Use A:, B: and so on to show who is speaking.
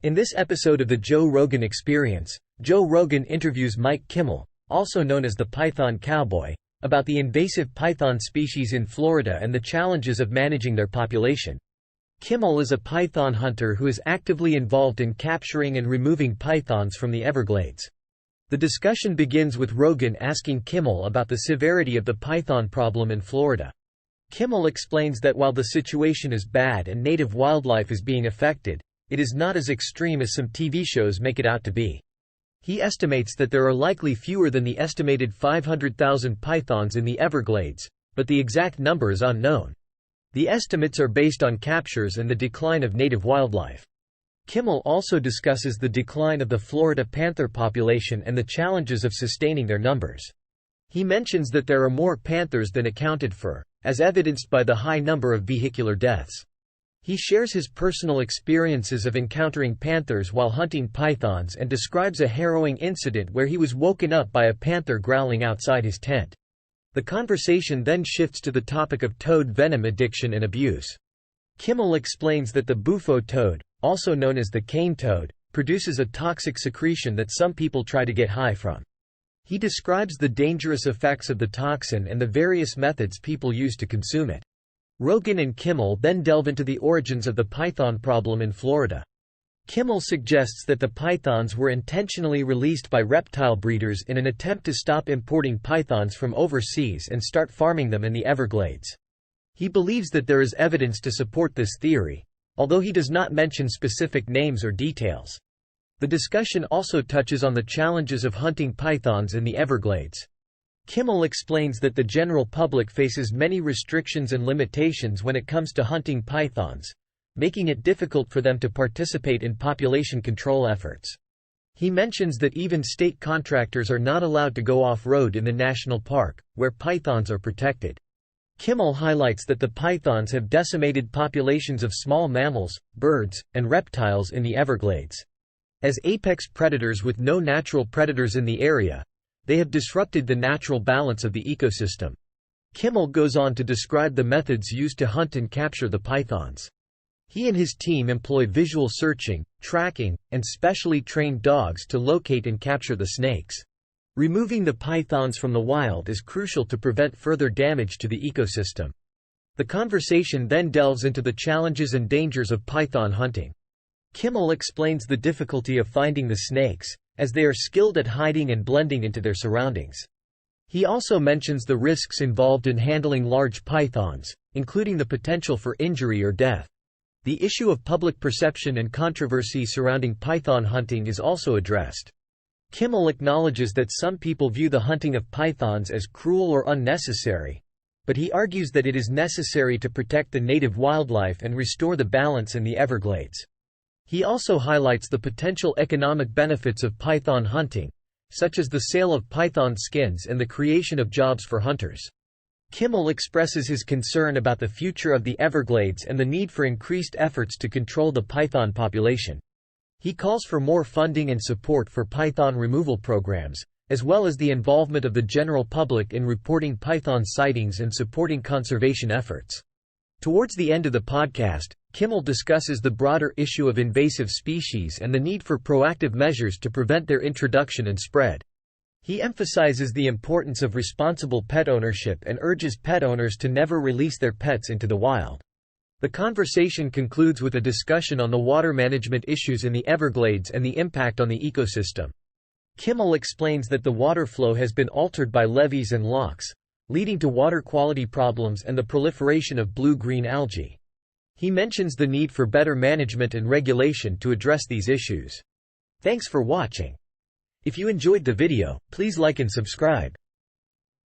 A: In this episode of the Joe Rogan Experience, Joe Rogan interviews Mike Kimmel, also known as the Python Cowboy, about the invasive python species in Florida and the challenges of managing their population. Kimmel is a python hunter who is actively involved in capturing and removing pythons from the Everglades. The discussion begins with Rogan asking Kimmel about the severity of the python problem in Florida. Kimmel explains that while the situation is bad and native wildlife is being affected, it is not as extreme as some TV shows make it out to be. He estimates that there are likely fewer than the estimated 500,000 pythons in the Everglades, but the exact number is unknown. The estimates are based on captures and the decline of native wildlife. Kimmel also discusses the decline of the Florida panther population and the challenges of sustaining their numbers. He mentions that there are more panthers than accounted for, as evidenced by the high number of vehicular deaths. He shares his personal experiences of encountering panthers while hunting pythons and describes a harrowing incident where he was woken up by a panther growling outside his tent. The conversation then shifts to the topic of toad venom addiction and abuse. Kimmel explains that the bufo toad, also known as the cane toad, produces a toxic secretion that some people try to get high from. He describes the dangerous effects of the toxin and the various methods people use to consume it. Rogan and Kimmel then delve into the origins of the python problem in Florida. Kimmel suggests that the pythons were intentionally released by reptile breeders in an attempt to stop importing pythons from overseas and start farming them in the Everglades. He believes that there is evidence to support this theory, although he does not mention specific names or details. The discussion also touches on the challenges of hunting pythons in the Everglades. Kimmel explains that the general public faces many restrictions and limitations when it comes to hunting pythons, making it difficult for them to participate in population control efforts. He mentions that even state contractors are not allowed to go off-road in the national park, where pythons are protected. Kimmel highlights that the pythons have decimated populations of small mammals, birds, and reptiles in the Everglades. As apex predators with no natural predators in the area, they have disrupted the natural balance of the ecosystem. Kimmel goes on to describe the methods used to hunt and capture the pythons. He and his team employ visual searching, tracking, and specially trained dogs to locate and capture the snakes. Removing the pythons from the wild is crucial to prevent further damage to the ecosystem. The conversation then delves into the challenges and dangers of python hunting. Kimmel explains the difficulty of finding the snakes, as they are skilled at hiding and blending into their surroundings. He also mentions the risks involved in handling large pythons, including the potential for injury or death. The issue of public perception and controversy surrounding python hunting is also addressed. Kimmel acknowledges that some people view the hunting of pythons as cruel or unnecessary, but he argues that it is necessary to protect the native wildlife and restore the balance in the Everglades. He also highlights the potential economic benefits of python hunting, such as the sale of python skins and the creation of jobs for hunters. Kimmel expresses his concern about the future of the Everglades and the need for increased efforts to control the python population. He calls for more funding and support for python removal programs, as well as the involvement of the general public in reporting python sightings and supporting conservation efforts. Towards the end of the podcast, Kimmel discusses the broader issue of invasive species and the need for proactive measures to prevent their introduction and spread. He emphasizes the importance of responsible pet ownership and urges pet owners to never release their pets into the wild. The conversation concludes with a discussion on the water management issues in the Everglades and the impact on the ecosystem. Kimmel explains that the water flow has been altered by levees and locks, leading to water quality problems and the proliferation of blue-green algae. He mentions the need for better management and regulation to address these issues. Thanks for watching. If you enjoyed the video, please like and subscribe.